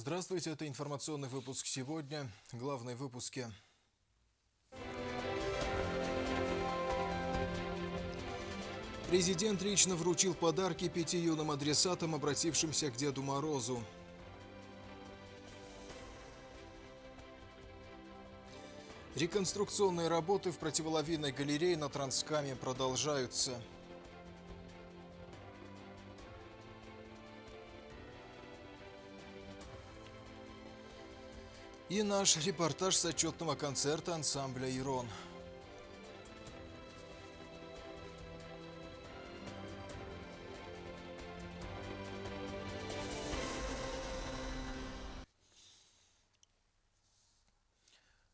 Здравствуйте, это информационный выпуск сегодня. Главные выпуски. Президент лично вручил подарки 5 юным адресатам, обратившимся к Деду Морозу. Реконструкционные работы в противолавинной галерее на Транскаме продолжаются. И наш репортаж с отчетного концерта ансамбля «Ирон».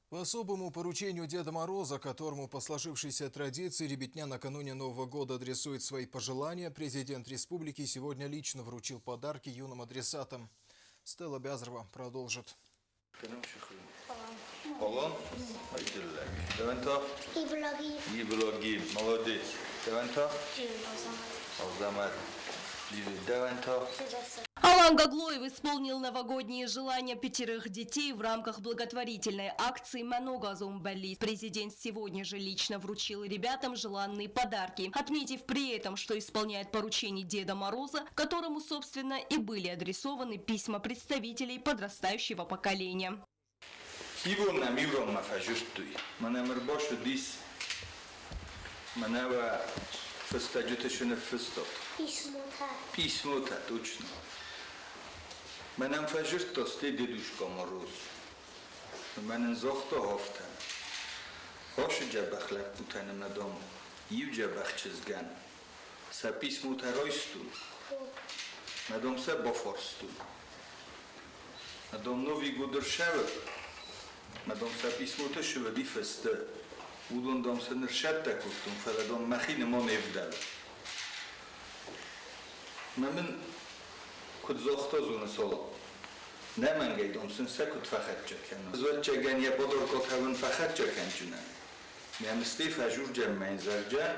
По особому поручению Деда Мороза, которому по сложившейся традиции ребятня накануне Нового года адресует свои пожелания, президент республики сегодня лично вручил подарки юным адресатам. Стелла Бязрова продолжит. Olan? Hayırlı. Deventa? İyi blogim. Молодец. Deventa? Azamat. Deventa? Алан Гаглоев исполнил новогодние желания 5 детей в рамках благотворительной акции «Много зумбали». Президент сегодня же лично вручил ребятам желанные подарки, отметив при этом, что исполняет поручение Деда Мороза, которому, собственно, и были адресованы письма представителей подрастающего поколения. Ивона Мивровна фажистуй. Манамр бошу дис. Манава фестаджутешуне фестот. Письмо-то, точно. Манам фажистос те Дедушка Мороз. Манен зохто хофтан. Хошу джабахлак бутанем на дом. Ив джабах чизган. Са письмо-то ройсту. На дом са бофорсту. На дом Новый год ршавы. Madam sa pismo-то шевади фесте. Удон дом се нершатта куттум, фаладом махине мон евдал. Мамин куд зохто зуна соло. Неман гейдом сен се куд фахат чакан. Звачаган я подор кот хаван фахат чакан чунан. Мям стиф ажур джаммайн зарджан.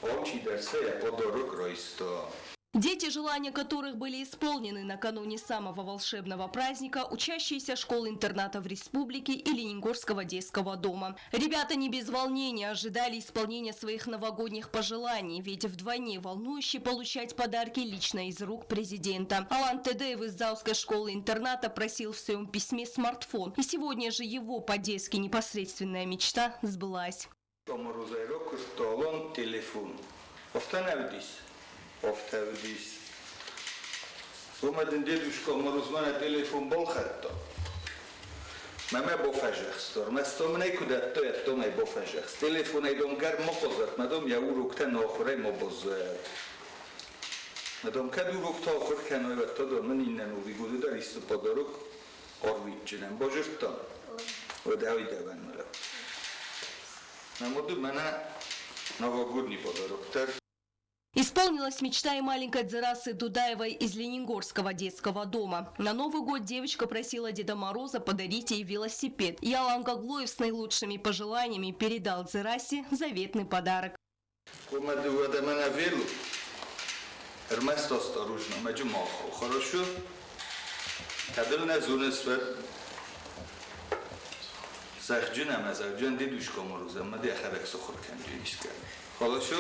Очи дарсе я подорок ройсто. Дети, желания которых были исполнены накануне самого волшебного праздника, учащиеся школ-интерната в республике и Лениногорского детского дома. Ребята не без волнения ожидали исполнения своих новогодних пожеланий, ведь вдвойне волнующе получать подарки лично из рук президента. Алан Тедеев из Заузской школы-интерната просил в своем письме смартфон, и сегодня же его по-детски непосредственная мечта сбылась. Офтавдис. Умаден Дедушка Мороз мана телефон бол хатто. Мама бофажахстор. Мастом некуда то я то май бофажахс. Телефон айдом гар мопозат. Мадом я уроктан охрай мопозат. Мадом кад урокта охр каной то до манинен увигуду да ристу подарок орвичченен. Божертон. Одавай даван мара. Намоду мана новогодний подарок. Исполнилась мечта и маленькой Дзерасы Дудаевой из Лениногорского детского дома. На Новый год девочка просила Деда Мороза подарить ей велосипед. И Алан Гаглоев с наилучшими пожеланиями передал Дзерасе заветный подарок. Хорошо?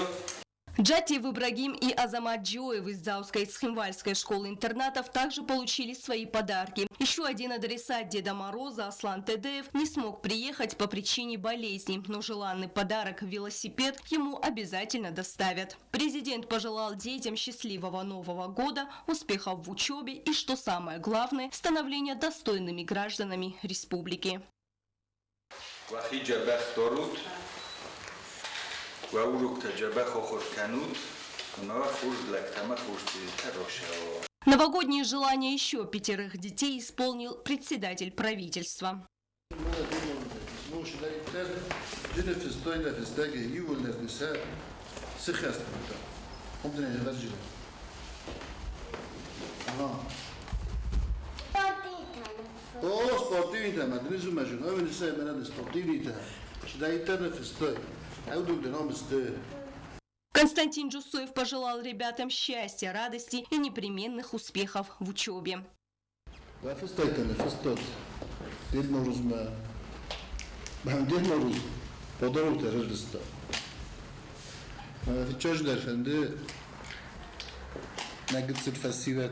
Джатиев Ибрагим и Азамат Джоев из Заузской Цхинвальской школы-интернатов также получили свои подарки. Еще один адресат Деда Мороза, Аслан Тедеев, не смог приехать по причине болезни, но желанный подарок – велосипед ему обязательно доставят. Президент пожелал детям счастливого Нового года, успехов в учебе и, что самое главное, становления достойными гражданами республики. Новогодние желания еще 5 детей исполнил председатель правительства. Константин Джусоев пожелал ребятам счастья, радости и непременных успехов в учебе. Фестайтане, фестот. Дед Норузма. Дед Норуз. Подарок террориста. Фичаж дар фенде. Нагцит фасиват.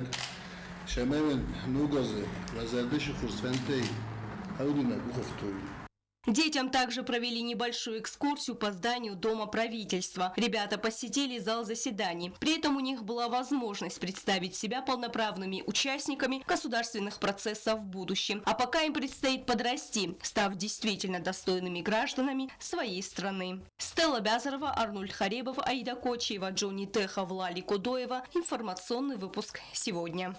Шамавен нугазе. Вазардеш хурсфентей. Аудина буховтой. Детям также провели небольшую экскурсию по зданию Дома правительства. Ребята посетили зал заседаний. При этом у них была возможность представить себя полноправными участниками государственных процессов в будущем. А пока им предстоит подрасти, став действительно достойными гражданами своей страны. Стелла Бязарова, Арнольд Харебов, Аида Кочева, Джонни Техов, Лали Кудоева. Информационный выпуск сегодня.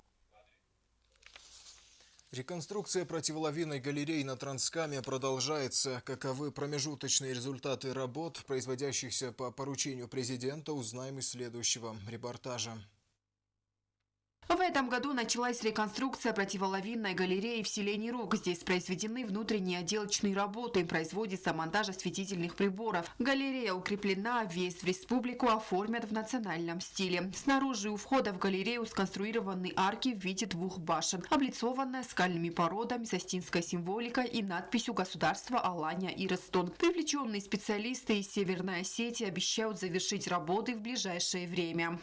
Реконструкция противолавинной галереи на Транскаме продолжается. Каковы промежуточные результаты работ, производящихся по поручению президента, узнаем из следующего репортажа. В этом году началась реконструкция противолавинной галереи в селе Нерок. Здесь произведены внутренние отделочные работы, производится монтаж осветительных приборов. Галерея укреплена, въезд в республику оформят в национальном стиле. Снаружи у входа в галерею сконструированы арки в виде двух башен, облицованная скальными породами, застинской символикой и надписью государства Алания и Ростон. Привлеченные специалисты из Северной Осетии обещают завершить работы в ближайшее время.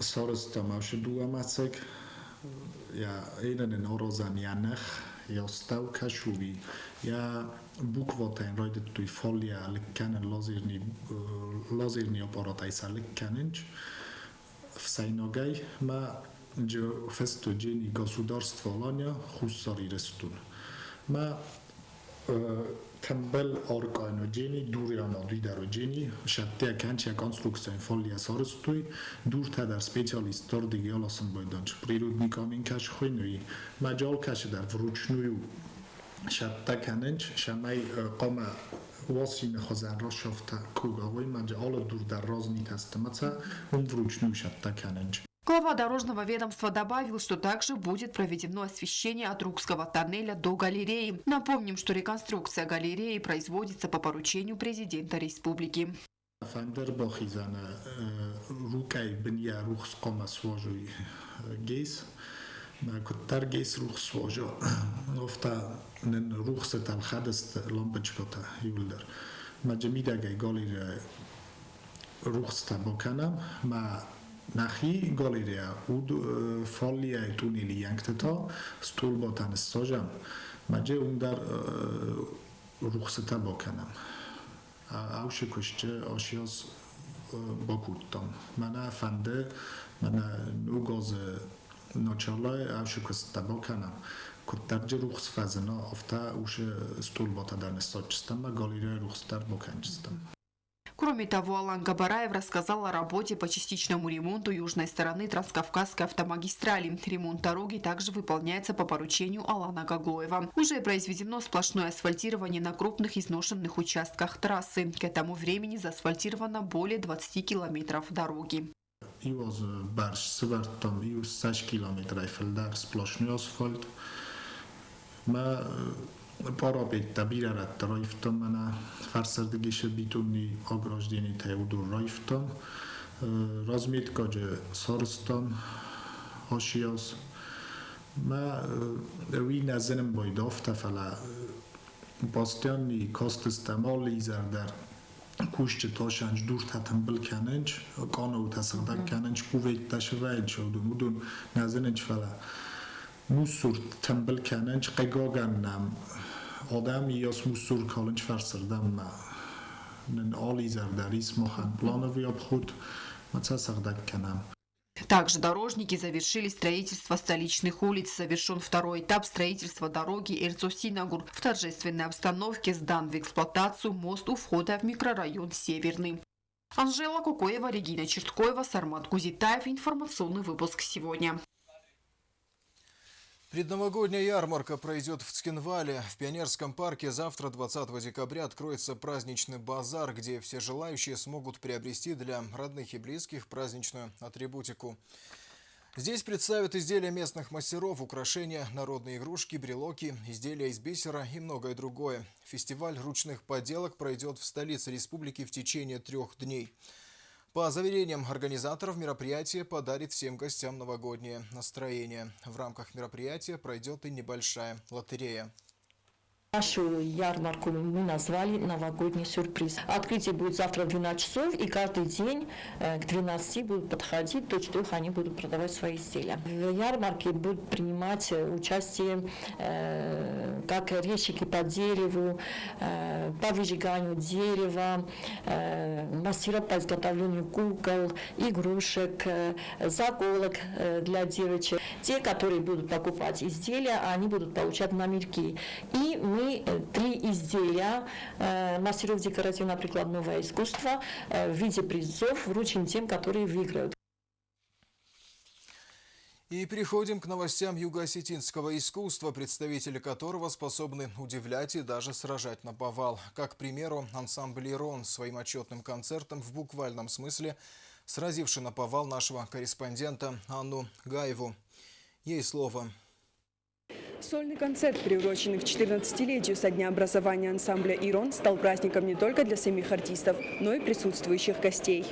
Sorostam avšedúamacek, ja jeden orozan janach, ja stav kašuvi, ja bukvoten rajdettui folia lekkanen lazírni aparatajsa lekkanenč, v sajnogaj, ma festo dženi gasudarstvo Alania, hussari restun. Ma تنبل آرکاینا جنی دوریانا دیدارو جنی شده کنچه کنسترکسیون فالی سارستوی دور تا در سپیشالیستار دیگه آلاسن بایدانچ پریرودنیک آمین کش خوینوی مجال کش در وروچنوی شده کننچ شمای قام واسین خزان را شافته کوگاوی مجال دور در راز نیت استمتsa اون وروچنوی شده کننچ. Глава дорожного ведомства добавил, что также будет проведено освещение от Рукского тоннеля до галереи. Напомним, что реконструкция галереи производится по поручению президента республики. Nahi galeria ud folia e tuneli yankteto stulbotan sojam maje undar ruxseta bokanam avşe koşçe aşiyaz bakuttam mana fande mana nugoz noçalay avşe koşta bokanam kuttarje ruxs fazna ofta uşe stulbotadan soçstam galeria ruxstar bokançstam. Кроме того, Алан Габараев рассказал о работе по частичному ремонту южной стороны Транскавказской автомагистрали. Ремонт дороги также выполняется по поручению Алана Гаглоева. Уже произведено сплошное асфальтирование на крупных изношенных участках трассы. К этому времени заасфальтировано более 20 километров дороги. Parapet bírálatta rajftam, mana farsardegése bitonni agraždéni Teodor rajftam, razmit kaje sarsztam, hasias, ma vi nezenem baj dafta fele bastianni kastesztem allízer der kuşçe taşanç durtatem bilkenenç, kanau tasırdak kenenç kuvvet taşıvayç odun, udun nezenenç fele. Musur tembel kenenç qegaganam آدم یا سمسور کالنج فرسردم نن آلی زرداریس مخان плановый обход маца сагдак канам. Также дорожники завершили строительство столичных улиц. Завершен второй этап строительства дороги Эрцо-Синагур. В торжественной обстановке сдан в эксплуатацию мост у входа в микрорайон Северный. Анжела Кукоева, Регина Черткоева, Сармат Кузитаев. Информационный выпуск сегодня. Предновогодняя ярмарка пройдет в Цкинвале. В Пионерском парке завтра, 20 декабря, откроется праздничный базар, где все желающие смогут приобрести для родных и близких праздничную атрибутику. Здесь представят изделия местных мастеров, украшения, народные игрушки, брелоки, изделия из бисера и многое другое. Фестиваль ручных поделок пройдет в столице республики в течение 3 дней. По заверениям организаторов, мероприятие подарит всем гостям новогоднее настроение. В рамках мероприятия пройдет и небольшая лотерея. Нашу ярмарку мы назвали «Новогодний сюрприз». Открытие будет завтра в 12 часов, и каждый день к 12 будут подходить, до 4 они будут продавать свои изделия. В ярмарке будут принимать участие как резчики по дереву, по выжиганию дерева, мастера по изготовлению кукол, игрушек, заколок для девочек. Те, которые будут покупать изделия, они будут получать номерки. И мы 3 изделия мастеров декоративно-прикладного искусства в виде призов вручим тем, которые выиграют. И переходим к новостям юго-осетинского искусства, представители которого способны удивлять и даже сражать наповал. Как, к примеру, ансамбль «Ирон» своим отчетным концертом в буквальном смысле сразивший наповал нашего корреспондента Анну Гаеву. Ей слово. Сольный концерт, приуроченный к 14-летию со дня образования ансамбля «Ирон», стал праздником не только для самих артистов, но и присутствующих гостей.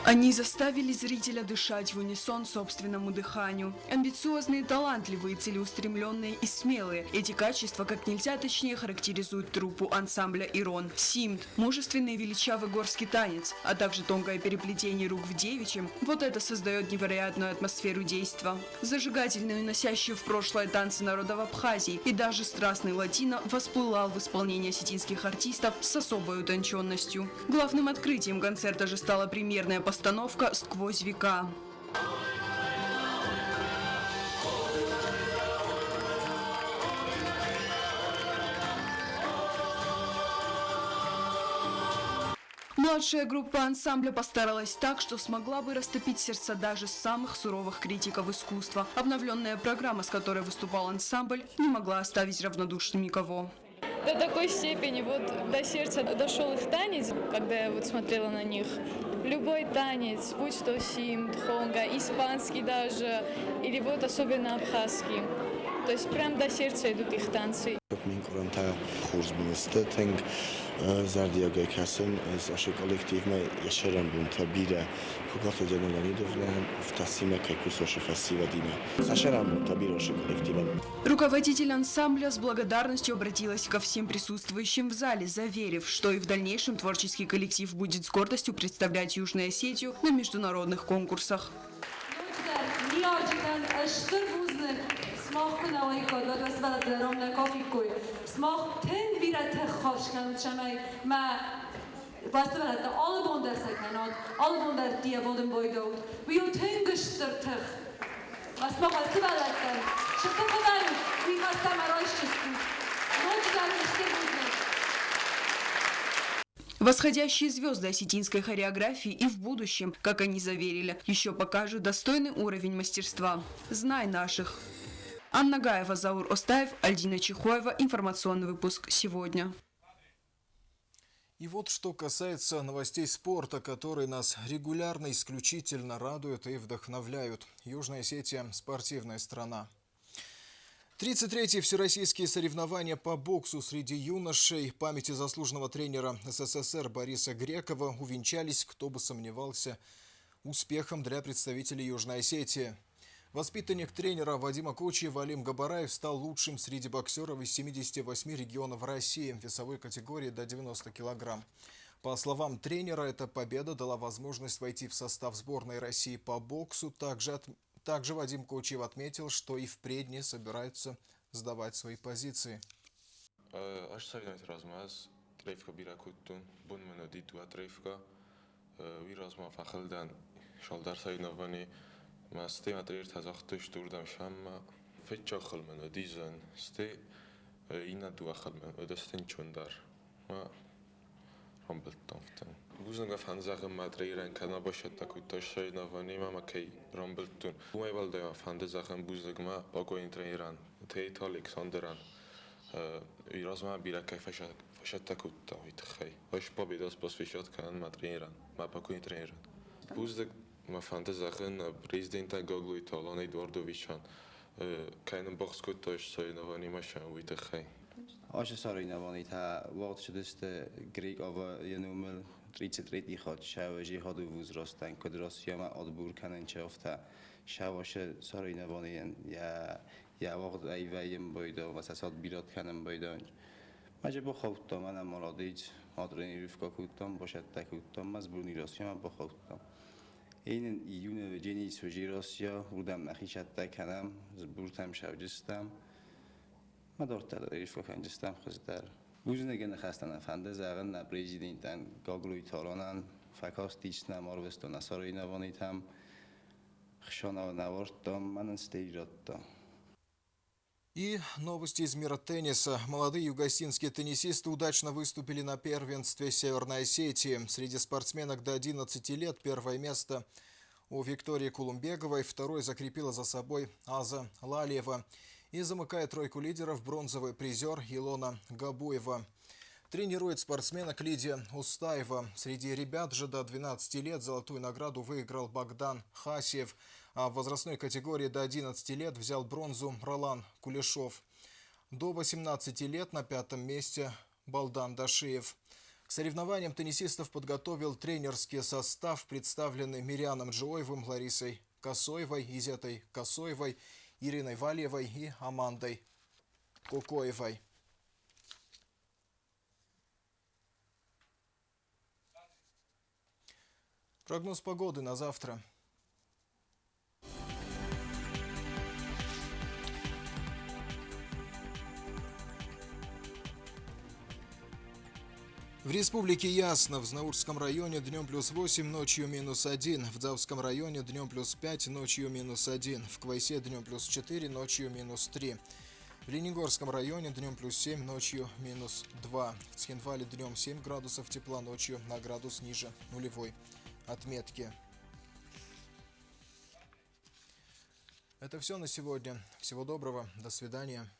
Они заставили зрителя дышать в унисон собственному дыханию. Амбициозные, талантливые, целеустремленные и смелые. Эти качества как нельзя точнее характеризуют труппу ансамбля «Ирон». Симт, мужественный величавый горский танец, а также тонкое переплетение рук в девичьем – вот это создает невероятную атмосферу действа. Зажигательные, носящие в прошлое танцы народов Абхазии и даже страстный латино восплывал в исполнении осетинских артистов с особой утонченностью. Главным открытием концерта же стала премьерная постановка «Сквозь века». Младшая группа ансамбля постаралась так, что смогла бы растопить сердца даже самых суровых критиков искусства. Обновленная программа, с которой выступал ансамбль, не могла оставить равнодушным никого. До такой степени до сердца дошел их танец, когда я смотрела на них. Любой танец, будь то симт, хонга, испанский даже, или особенно абхазский. То есть прям до сердца идут их танцы. زردیاگه کسیم از آشک کلکتیو ما یشرم بون تبیره خودت جنگانی دوفلان в тасиме кайкусоше фестивадина. Сашерам бун табир ашек коллективом. Руководитель ансамбля с благодарностью обратилась ко всем присутствующим в зале, заверив, что и в дальнейшем творческий коллектив будет с гордостью представлять Южную Осетию на международных конкурсах. سماخ نوایی کادر و سبلت رام نکافی کوی سماخ تن بیرت خوش کنم شمای ما واسه بلد آل بندر سکناد آل بندر دیه بودم بایدود ویو تن گشتر تخ واسماخ واسه بلد شکر خدای وی واسه مرایش چستی نوچ در مشتر بودن. Восходящие звезды осетинской хореографии и в будущем, как они заверили, еще покажут достойный уровень мастерства. Знай наших. Анна Гаева, Заур Остаев, Альдина Чихоева. Информационный выпуск «Сегодня». И вот что касается новостей спорта, которые нас регулярно, исключительно радуют и вдохновляют. Южная Осетия – спортивная страна. 33-е всероссийские соревнования по боксу среди юношей памяти заслуженного тренера СССР Бориса Грекова увенчались, кто бы сомневался, успехом для представителей Южной Осетии. Воспитанник тренера Вадима Кочиева Алим Габараев стал лучшим среди боксеров из 78 регионов России в весовой категории до 90 килограмм. По словам тренера, эта победа дала возможность войти в состав сборной России по боксу. Также Вадим Кочиев отметил, что и впредь не собираются сдавать свои позиции. مستی مدریر تزاختش دوردم شم فچا خلمن و دیزن ستی اینا دو خلمن و دستین چوندار ما رامبلت دافتم بوزن گفت هنزاق مدریرن کنا باشد تکوتاش شای نوانی ما کی رامبلتون بومی بالده فنده زاخم بوزنگ ما باگو این تریرن تیت الکساندرن ایراز ما بیره کی فشد تکوتا ویتخی باش با بیداس باس فشد کن مدریرن ما باگو این تریرن بوزنگ ما فانده زخن پرزیدنت گاگلوی تالان ایدواردوویچان کاینم باخت کتاش سای نوانی ماشان ویت خی. آش ساری نوانی تا وقت شدست گریگ آوا ینومل 33 خود شواجی هادو وز راستن کد راستی ما آدبور کنن چه افته شواش سرای نوانین یا وقت ایوایم بایدا و ساسات بیرات کنن بایدا مجه با خوتم من مرادیج آدرنی رفقا کوتام باشد تکوتام مزبونی راستی ما با خوتم این ایون و جنی سوژی راسیا بودم نخیشت تکنم زبورتم شوجستم مدارت داری رفقا کنجستم خزدار بوزنه که نخستن افنده زاغن نپریزیدین گاگلوی تالانن فکاست دیش نمار بست و نصارای نوانیتم خشانا و نوارتم من стейраттам. И новости из мира тенниса. Молодые югосинские теннисисты удачно выступили на первенстве Северной Осетии. Среди спортсменок до 11 лет первое место у Виктории Кулумбеговой, второй закрепила за собой Аза Лалиева. И замыкает тройку лидеров бронзовый призер Илона Габуева. Тренирует спортсменок Лидия Устаева. Среди ребят же до 12 лет золотую награду выиграл Богдан Хасиев. А в возрастной категории до 11 лет взял бронзу Ролан Кулешов. До 18 лет на 5-м месте Балдан Дашиев. К соревнованиям теннисистов подготовил тренерский состав, представленный Мирианом Джоевым, Ларисой Косоевой, Изетой Косоевой, Ириной Вальевой и Амандой Кукоевой. Прогноз погоды на завтра. В республике ясно. В Знаурском районе днем +8, ночью -1. В Дзавском районе днем +5, ночью -1. В Квайсе днем +4, ночью -3. В Ленигорском районе днем +7, ночью -2. В Цхинвале днем 7 градусов тепла, ночью на градус ниже нулевой отметки. Это все на сегодня. Всего доброго. До свидания.